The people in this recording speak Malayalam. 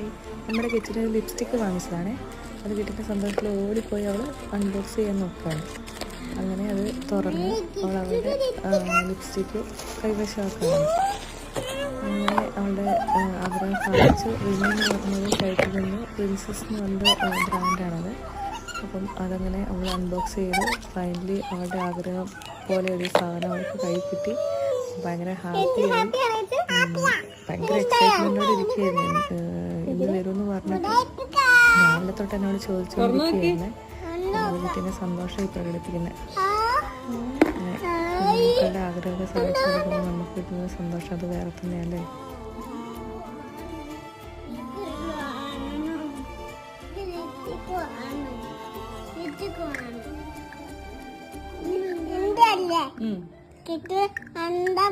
ഹായ്, നമ്മുടെ കിച്ചണിൽ ലിപ്സ്റ്റിക്ക് വാങ്ങിച്ചതാണേ. അത് കിട്ടുന്ന സന്തോഷത്തിൽ ഓടിപ്പോയി അവൾ അൺബോക്സ് ചെയ്യാൻ നോക്കുകയാണ്. അങ്ങനെ അത് തുറന്ന് അവൾ അവളുടെ ലിപ്സ്റ്റിക്ക് കൈവശമാക്കുകയാണ്. അങ്ങനെ അവളുടെ ആഗ്രഹം സാധിച്ചു. റിനി എന്ന് പറഞ്ഞത് സൈറ്റിൽ നിന്ന് പ്രിൻസസ് എന്ന് പറഞ്ഞ ബ്രാൻഡാണത്. അപ്പം അതങ്ങനെ അവൾ അൺബോക്സ് ചെയ്ത് ഫൈനലി അവളുടെ ആഗ്രഹം പോലെ ഒരു സാധനം അവൾക്ക് കൈ കിട്ടി. ഭയങ്കര ഹാപ്പിയായി, ഭയങ്കര എക്സൈറ്റ്മെൻറ്റോടെ ഇരിക്കുകയായിരുന്നു. ഇന്ന് വരുമെന്ന് പറഞ്ഞിട്ട് രാവിലെ തൊട്ട് എന്നോട് ചോദിച്ചുകൊണ്ടിരിക്കുകയാണ്. അത് കിട്ടിയ സന്തോഷമായി പ്രകടിപ്പിക്കുന്നത്. നമുക്കെല്ലാം ആഗ്രഹമൊക്കെ സാധിച്ചു കൊടുക്കുമ്പോൾ നമുക്ക് കിട്ടുന്ന സന്തോഷം അത് വേറെ തന്നെയല്ലേ. എന്താ